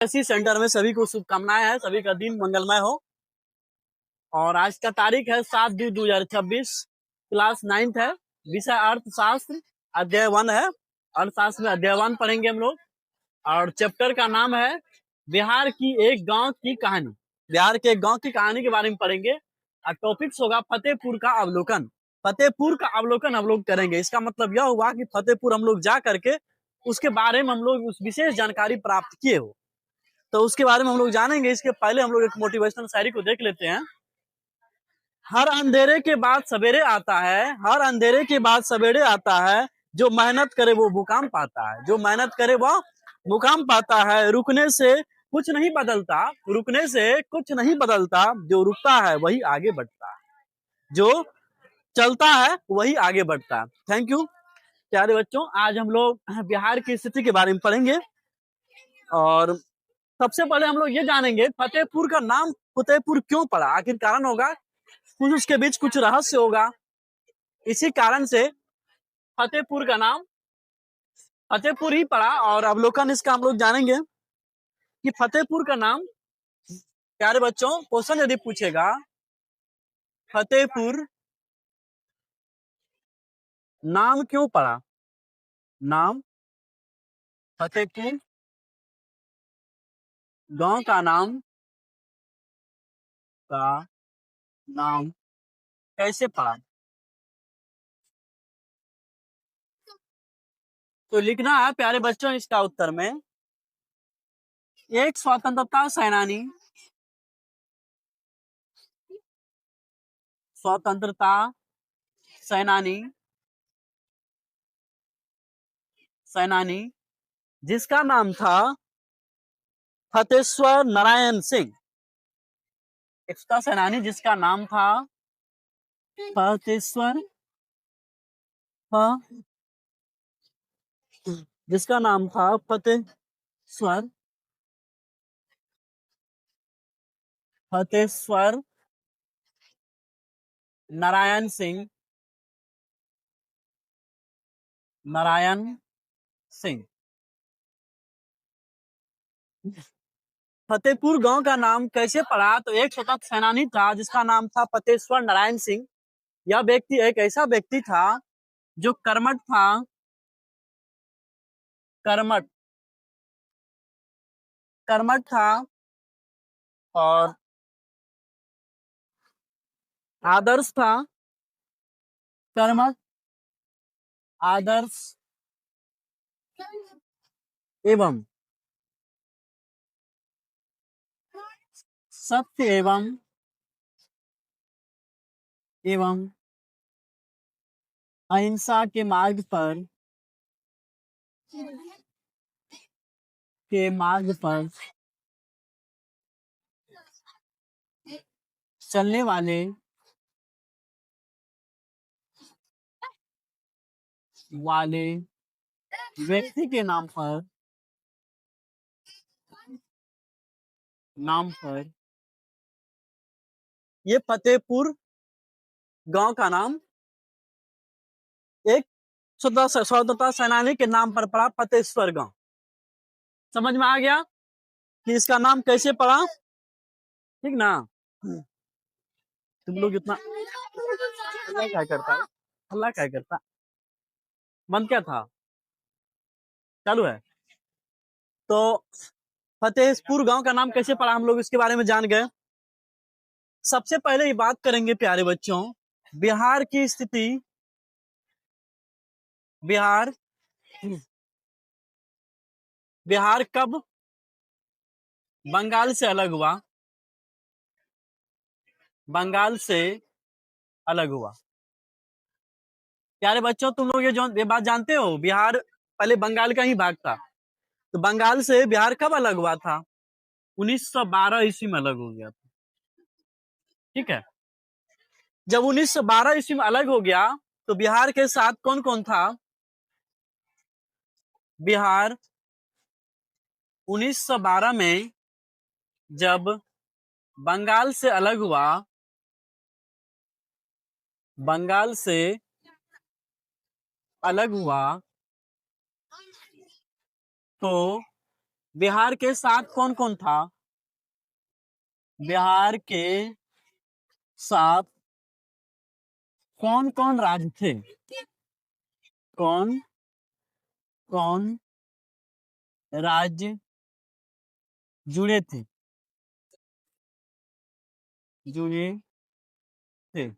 इसी सेंटर में सभी को शुभकामनाएं हैं, सभी का दिन मंगलमय हो। और आज का तारीख है 7/2/2026, क्लास 9th है, विषय अर्थशास्त्र, अध्याय 1 है। अर्थशास्त्र में अध्याय 1 पढ़ेंगे हम लोग और चैप्टर का नाम है बिहार की एक गांव की कहानी। बिहार के एक गांव की कहानी के बारे में पढ़ेंगे और टॉपिक्स होगा फतेहपुर का अवलोकन। फतेहपुर का अवलोकन हम लोग करेंगे। इसका मतलब यह हुआ कि फतेहपुर हम लोग जा करके उसके बारे में हम लोग उस विशेष जानकारी प्राप्त किए हो, तो उसके बारे में हम लोग जानेंगे। इसके पहले हम लोग एक मोटिवेशनल शायरी को देख लेते हैं। हर अंधेरे के बाद सवेरे आता है, हर अंधेरे के बाद सवेरे आता है, जो मेहनत करे वो मुकाम पाता है, जो मेहनत करे वो मुकाम पाता है। रुकने से कुछ नहीं बदलता, रुकने से कुछ नहीं बदलता, जो रुकता है वही आगे बढ़ता है, जो चलता है वही आगे बढ़ता है। थैंक यू प्यारे बच्चों। आज हम लोग बिहार की स्थिति के बारे में पढ़ेंगे और सबसे पहले हम लोग ये जानेंगे फतेहपुर का नाम फतेहपुर क्यों पड़ा, आखिर कारण होगा कुछ, उसके बीच कुछ रहस्य होगा। इसी कारण से फतेहपुर का नाम फतेहपुर ही पड़ा। और अवलोकन इसका हम लोग जानेंगे कि फतेहपुर का नाम, प्यारे बच्चों क्वेश्चन यदि पूछेगा फतेहपुर नाम क्यों पड़ा, नाम फतेहपुर गांव का नाम कैसे पड़ा, तो लिखना है प्यारे बच्चों इसका उत्तर में। एक स्वतंत्रता सेनानी, स्वतंत्रता सेनानी सेनानी जिसका नाम था फतेश्वर नारायण सिंह। एकता सेनानी जिसका नाम था फतेश्वर जिसका नाम था फतेश्वर नारायण सिंह, फतेहपुर गांव का नाम कैसे पड़ा, तो एक स्वतंत्र सेनानी था जिसका नाम था फतेश्वर नारायण सिंह। यह व्यक्ति एक ऐसा व्यक्ति था जो कर्मठ था और आदर्श था, कर्मठ, आदर्श एवं सत्य एवं अहिंसा के मार्ग पर चलने वाले व्यक्ति के नाम पर ये फतेहपुर गांव का नाम एक स्वतंत्रता सेनानी के नाम पर पड़ा, फतेश्वर गांव। समझ में आ गया कि इसका नाम कैसे पड़ा, ठीक ना। तुम लोग इतना हल्ला क्या करता, मन क्या था, चालू है। तो फतेहपुर गांव का नाम कैसे पड़ा हम लोग इसके बारे में जान गए। सबसे पहले ये बात करेंगे प्यारे बच्चों बिहार की स्थिति। बिहार कब बंगाल से अलग हुआ। प्यारे बच्चों तुम लोग ये बात जानते हो, बिहार पहले बंगाल का ही भाग था। तो बंगाल से बिहार कब अलग हुआ था, 1912 ईस्वी में अलग हो गया था, ठीक है। जब 1912 ईस्वी में अलग हो गया तो बिहार के साथ कौन कौन था। बिहार 1912 में जब बंगाल से अलग हुआ, तो बिहार के साथ कौन कौन था? बिहार के साथ कौन कौन राज्य थे? कौन कौन राज्य जुड़े थे? जुड़े थे।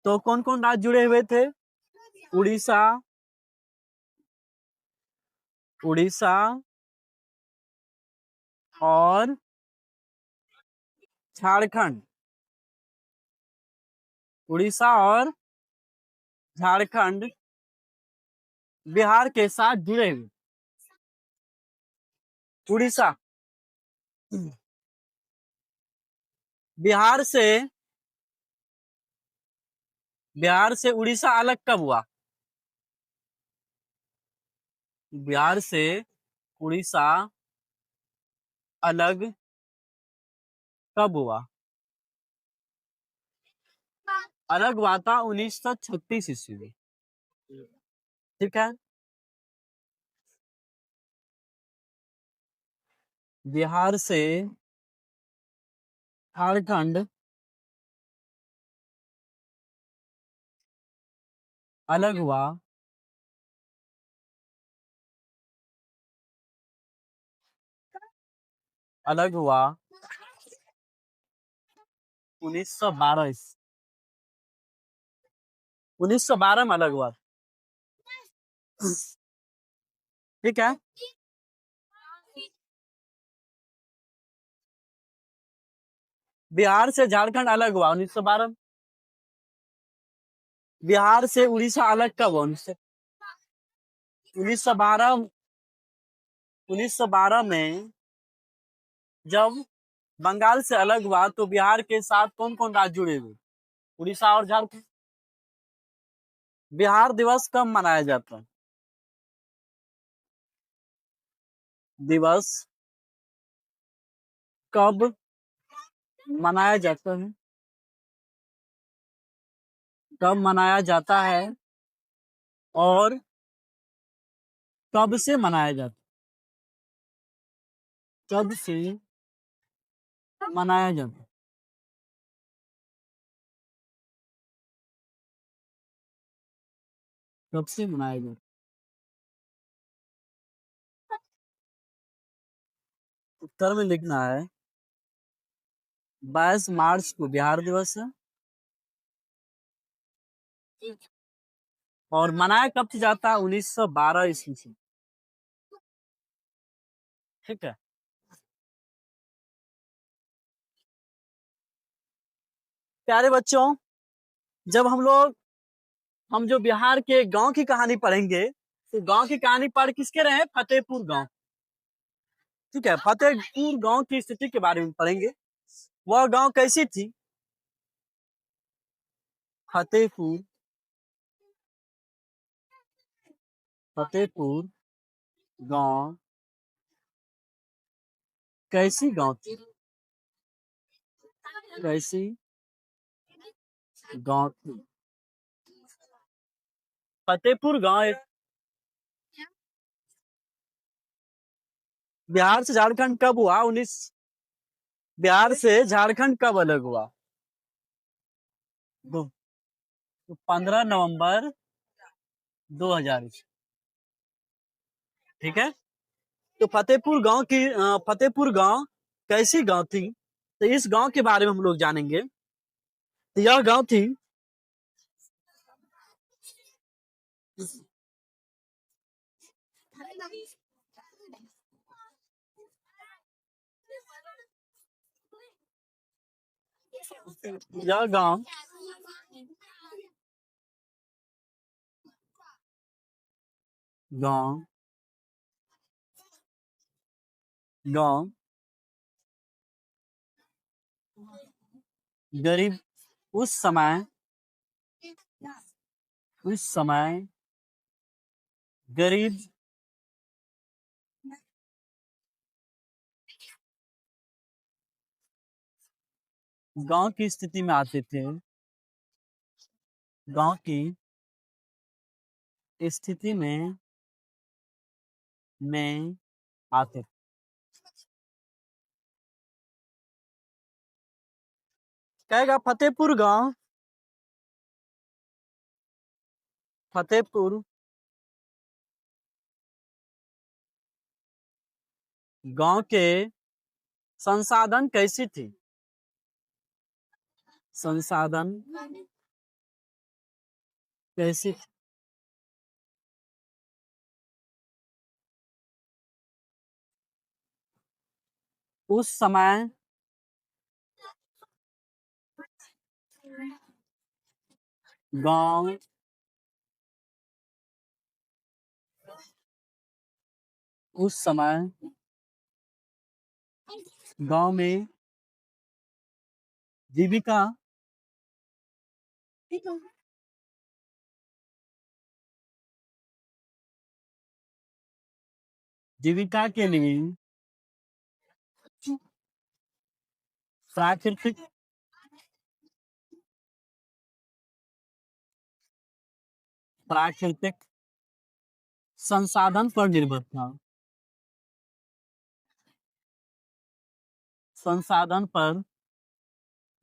तो कौन कौन राज्य जुड़े हुए थे? उड़ीसा, उड़ीसा और झारखंड। उड़ीसा और झारखंड बिहार के साथ जुड़े हुए। उड़ीसा, बिहार से उड़ीसा अलग कब हुआ? बिहार से उड़ीसा अलग कब हुआ? अलग हुआ था 1936 ईस्वी में। ठीक है। बिहार से झारखंड अलग हुआ 1912 1912 में अलग हुआ। ठीक है। बिहार से झारखंड अलग हुआ 1912 में। बिहार से उड़ीसा अलग कब हुआ? 1912 1912 में जब बंगाल से अलग हुआ तो बिहार के साथ कौन कौन राज्य जुड़े हुए? उड़ीसा और झारखंड। बिहार दिवस कब मनाया जाता है? दिवस कब मनाया जाता है? कब मनाया जाता है और कब से मनाया जाता है? कब से मनाया जाता है? कब से मनाया जाता है? उत्तर में लिखना है 22 मार्च को बिहार दिवस है और मनाया कब से जाता है? 1912 ईस्वी से। ठीक है। प्यारे बच्चों, जब हम जो बिहार के गांव की कहानी पढ़ेंगे तो गांव की कहानी पढ़ किसके रहे हैं? फतेहपुर गांव। ठीक है। फतेहपुर गांव की स्थिति के बारे में पढ़ेंगे। वह गांव कैसी थी? फतेहपुर फतेहपुर गांव कैसी गांव थी? कैसी गांव थी? फतेहपुर गांव बिहार से झारखंड कब हुआ? बिहार से झारखंड कब अलग हुआ? 15 नवंबर 2000। ठीक है। तो फतेहपुर गांव कैसी गांव थी? तो इस गांव के बारे में हम लोग जानेंगे। तो यह गांव थी यह गांव गांव गरीब उस समय गरीब गांव की स्थिति में आते थे। गांव की स्थिति में आते थे। कहेगा फतेहपुर गांव, फतेहपुर गांव के संसाधन कैसी थी? संसाधन कैसी थी? उस समय गांव उस समय गांव में जीविका जीविका के लिए प्राकृतिक प्राकृतिक संसाधन पर निर्भर था। संसाधन पर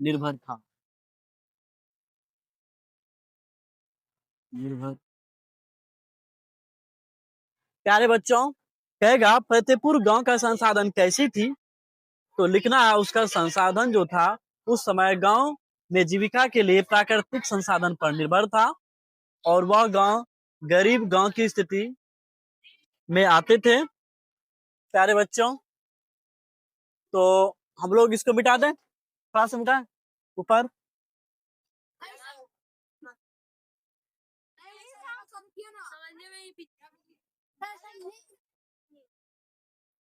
निर्भर था। निर्भर। प्यारे बच्चों, कहेगा फतेहपुर गांव का संसाधन कैसी थी, तो लिखना है उसका संसाधन जो था उस समय गांव में जीविका के लिए प्राकृतिक संसाधन पर निर्भर था और वह गांव गरीब गांव की स्थिति में आते थे। प्यारे बच्चों, तो हम लोग इसको मिटा दें, थोड़ा सा मिटाएं ऊपर।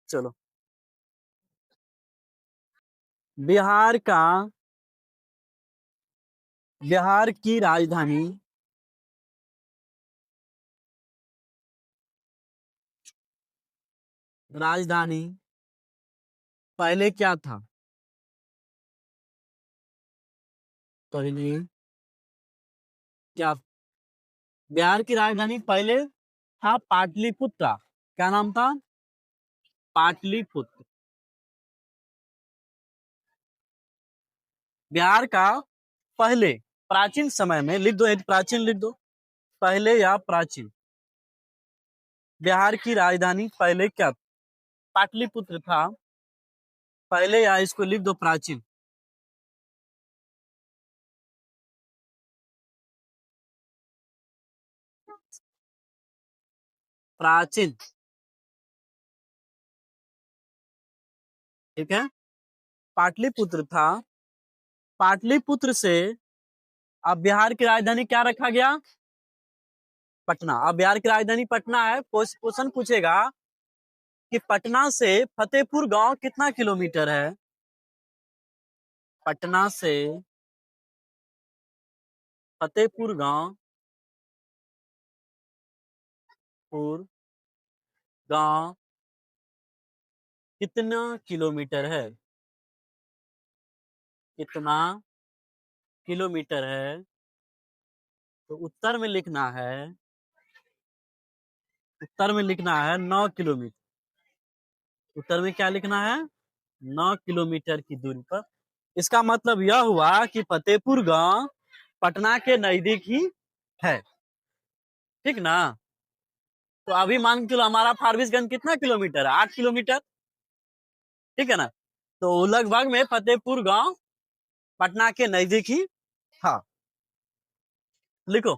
चलो, बिहार की राजधानी पहले क्या था? पहले क्या? बिहार की राजधानी पहले था पाटलिपुत्र। क्या नाम था? पाटलिपुत्र। बिहार का पहले प्राचीन समय में, लिख दो, प्राचीन लिख दो, पहले या प्राचीन। बिहार की राजधानी पहले क्या? पाटलिपुत्र था पहले, या इसको लिख दो प्राचीन। प्राचीन, ठीक है, पाटलिपुत्र था। पाटलिपुत्र से अब बिहार की राजधानी क्या रखा गया? पटना। अब बिहार की राजधानी पटना है। क्वेश्चन पूछेगा कि पटना से फतेहपुर गांव कितना किलोमीटर है? पटना से फतेहपुर गांव गांव कितना किलोमीटर है? कितना किलोमीटर है? तो उत्तर में लिखना है, उत्तर में लिखना है 9 किलोमीटर। उत्तर में क्या लिखना है? 9 किलोमीटर की दूरी पर। इसका मतलब यह हुआ कि फतेहपुर गांव पटना के नजदीक ही है, ठीक ना? तो अभी मान के चलो हमारा फारबिसगंज कितना किलोमीटर है? 8 किलोमीटर, ठीक है ना? तो लगभग में फतेहपुर गांव पटना के नजदीक ही था। लिखो।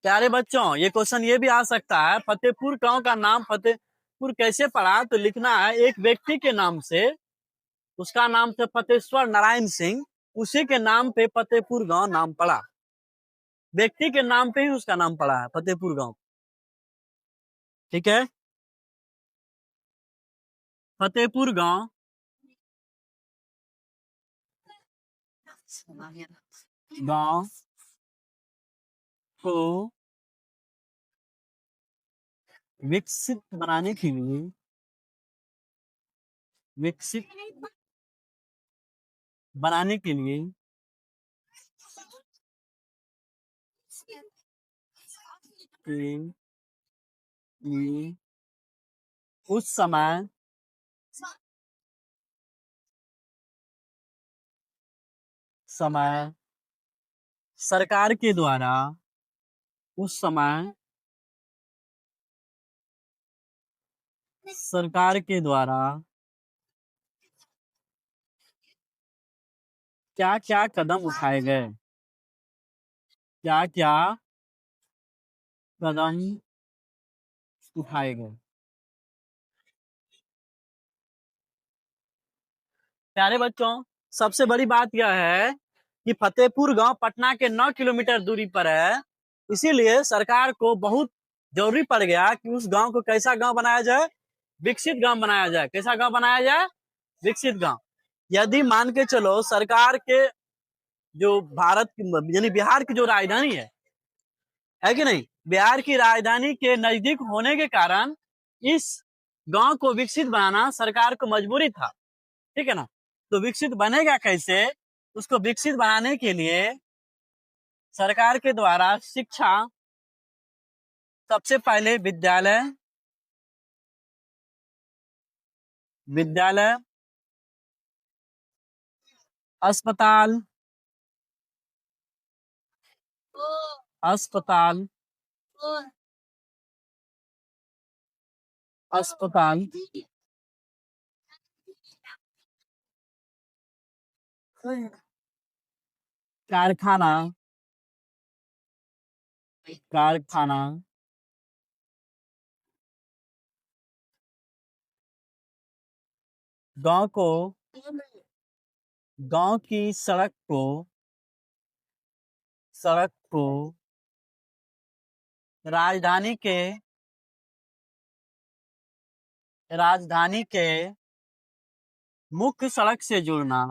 प्यारे बच्चों, ये क्वेश्चन ये भी आ सकता है, फतेहपुर गांव का नाम फतेहपुर कैसे पड़ा? तो लिखना है एक व्यक्ति के नाम से, उसका नाम था फतेश्वर नारायण सिंह, उसी के नाम पे फतेहपुर गांव नाम पड़ा। व्यक्ति के नाम पे ही उसका नाम पड़ा है फतेहपुर गांव, ठीक है? फतेहपुर गांव गांव को विकसित बनाने के लिए, विकसित बनाने के लिए कि उस समय सरकार के द्वारा उस समय सरकार के द्वारा क्या क्या कदम उठाए गए, क्या क्या कदम उठाए गए। प्यारे बच्चों, सबसे बड़ी बात यह है कि फतेहपुर गांव पटना के 9 किलोमीटर दूरी पर है। इसीलिए सरकार को बहुत जरूरी पड़ गया कि उस गांव को कैसा गांव बनाया जाए, विकसित गांव बनाया जाए। कैसा गांव बनाया जाए? विकसित गांव। यदि मान के चलो सरकार के जो भारत की यानी बिहार की जो राजधानी है कि नहीं, बिहार की राजधानी के नजदीक होने के कारण इस गांव को विकसित बनाना सरकार को मजबूरी था। ठीक है ना। तो विकसित बनेगा कैसे? उसको विकसित बनाने के लिए सरकार के द्वारा शिक्षा, सबसे पहले विद्यालय, अस्पताल, अस्पताल, अस्पताल, कारखाना, कारखाना, गांव को, गांव की सड़क को राजधानी के मुख्य सड़क से जोड़ना,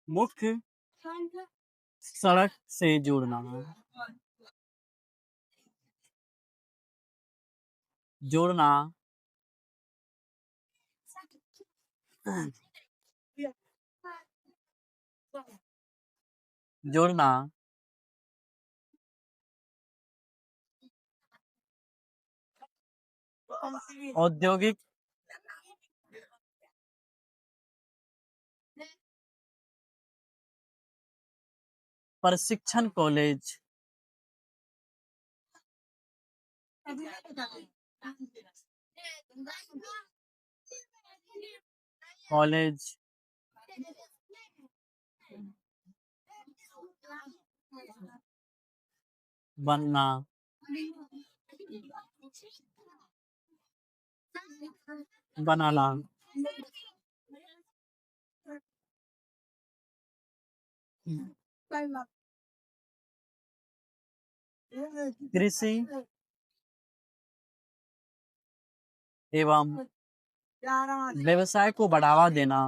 मुख्य सड़क से जोड़ना, जोड़ना, जोड़ना, औद्योगिक प्रशिक्षण कॉलेज, कॉलेज बनना, बनाना, कृषि एवं व्यवसाय को बढ़ावा देना,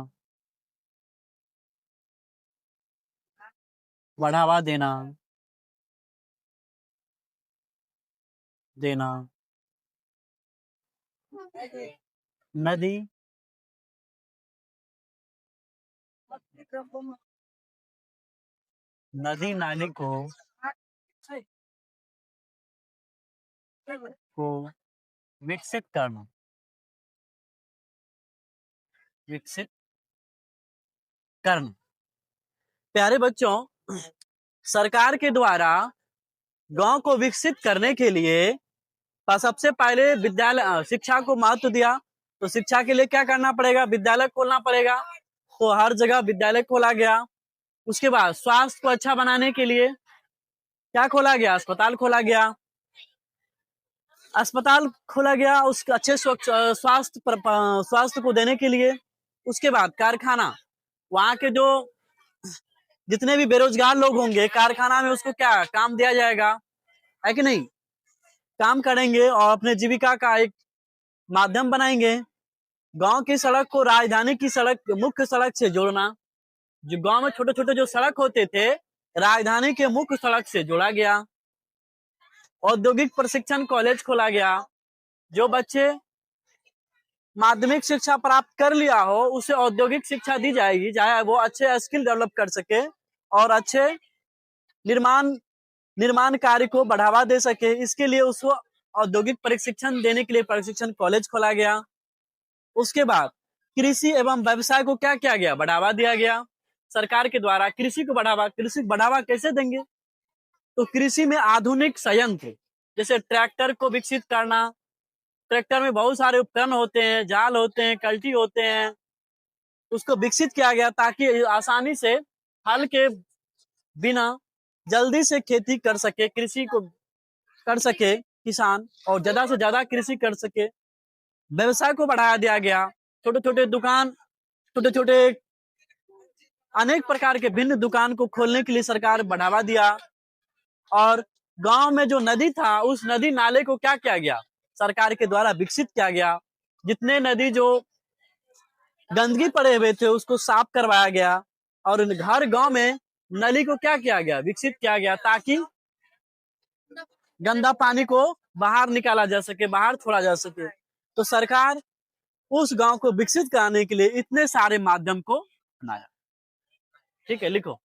बढ़ावा देना, देना, नदी, नदी नाले को विकसित करना, विकसित करना। प्यारे बच्चों, सरकार के द्वारा गांव को विकसित करने के लिए सबसे पहले विद्यालय शिक्षा को महत्व दिया। तो शिक्षा के लिए क्या करना पड़ेगा? विद्यालय खोलना पड़ेगा। तो हर जगह विद्यालय खोला गया। उसके बाद स्वास्थ्य को अच्छा बनाने के लिए क्या खोला गया? अस्पताल खोला गया। अस्पताल खोला गया उसके अच्छे स्वास्थ्य को देने के लिए। उसके बाद कारखाना, वहां के जो जितने भी बेरोजगार लोग होंगे कारखाना में उसको क्या काम दिया जाएगा, है कि नहीं? काम करेंगे और अपने जीविका का एक माध्यम बनाएंगे। गांव की सड़क को राजधानी की सड़क, मुख्य सड़क से जोड़ना। जो गांव में छोटे छोटे जो सड़क होते थे राजधानी के मुख्य सड़क से जोड़ा गया। औद्योगिक प्रशिक्षण कॉलेज खोला गया। जो बच्चे माध्यमिक शिक्षा प्राप्त कर लिया हो उसे औद्योगिक शिक्षा दी जाएगी, चाहे वो अच्छे स्किल डेवलप कर सके और अच्छे निर्माण निर्माण कार्य को बढ़ावा दे सके, इसके लिए उसको औद्योगिक प्रशिक्षण देने के लिए प्रशिक्षण कॉलेज खोला गया। उसके बाद कृषि एवं व्यवसाय को क्या किया गया? बढ़ावा दिया गया सरकार के द्वारा। कृषि को बढ़ावा कैसे देंगे? तो कृषि में आधुनिक संयंत्र जैसे ट्रैक्टर को विकसित करना। ट्रैक्टर में बहुत सारे उपकरण होते हैं, जाल होते हैं, कल्टी होते हैं, उसको विकसित किया गया ताकि आसानी से हल के बिना जल्दी से खेती कर सके, कृषि को कर सके किसान, और ज्यादा से ज्यादा कृषि कर सके। व्यवसाय को बढ़ावा दिया गया, छोटे छोटे दुकान, छोटे छोटे अनेक प्रकार के भिन्न दुकान को खोलने के लिए सरकार बढ़ावा दिया। और गांव में जो नदी था उस नदी नाले को क्या किया गया? सरकार के द्वारा विकसित किया गया। जितने नदी जो गंदगी पड़े हुए थे उसको साफ करवाया गया, और हर गांव में नली को क्या किया गया? विकसित किया गया, ताकि गंदा पानी को बाहर निकाला जा सके, बाहर छोड़ा जा सके। तो सरकार उस गांव को विकसित कराने के लिए इतने सारे माध्यम को अपनाया। ठीक है, लिखो।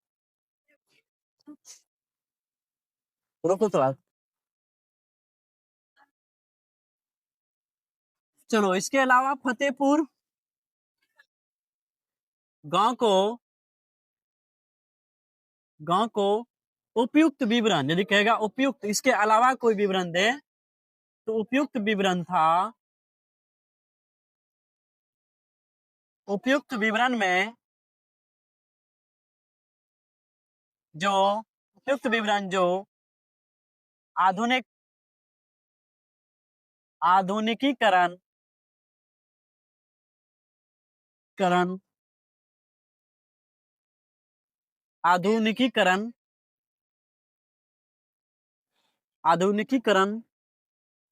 रुको तो आज। चलो, इसके अलावा फतेहपुर गांव को उपयुक्त विवरण, यदि कहेगा उपयुक्त, इसके अलावा कोई विवरण दे तो उपयुक्त विवरण था। उपयुक्त विवरण में जो उपयुक्त विवरण जो आधुनिकीकरण आधुनिकीकरण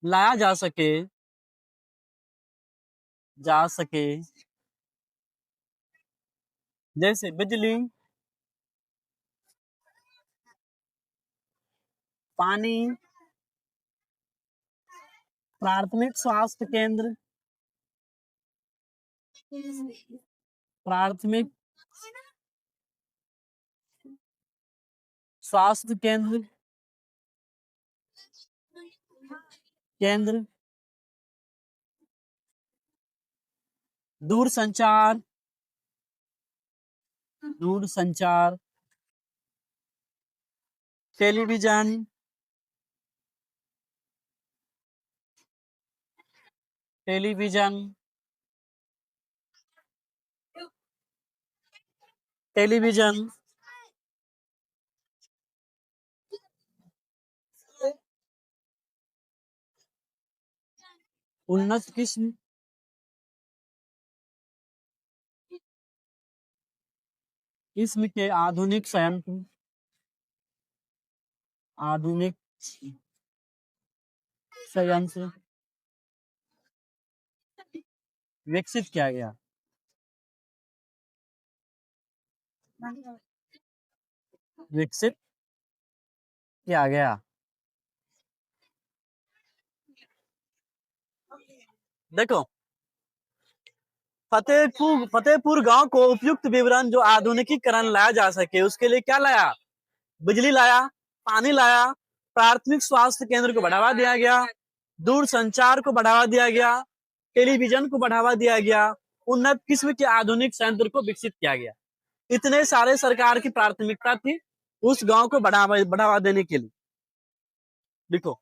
लाया जा सके जैसे बिजली, पानी, प्राथमिक स्वास्थ्य केंद्र, प्राथमिक स्वास्थ्य केंद्र, दूरसंचार, टेलीविजन, उन्नत किस्म के आधुनिक संयंत्र विकसित किया गया। देखो, फतेहपुर गांव को उपयुक्त विवरण जो आधुनिकीकरण लाया जा सके उसके लिए क्या लाया? बिजली लाया, पानी लाया, प्राथमिक स्वास्थ्य केंद्र को बढ़ावा दिया गया, दूर संचार को बढ़ावा दिया गया, टेलीविजन को बढ़ावा दिया गया, उन्नत किस्म के आधुनिक संयंत्र को विकसित किया गया। इतने सारे सरकार की प्राथमिकता थी उस गांव को बढ़ावा देने के लिए। देखो,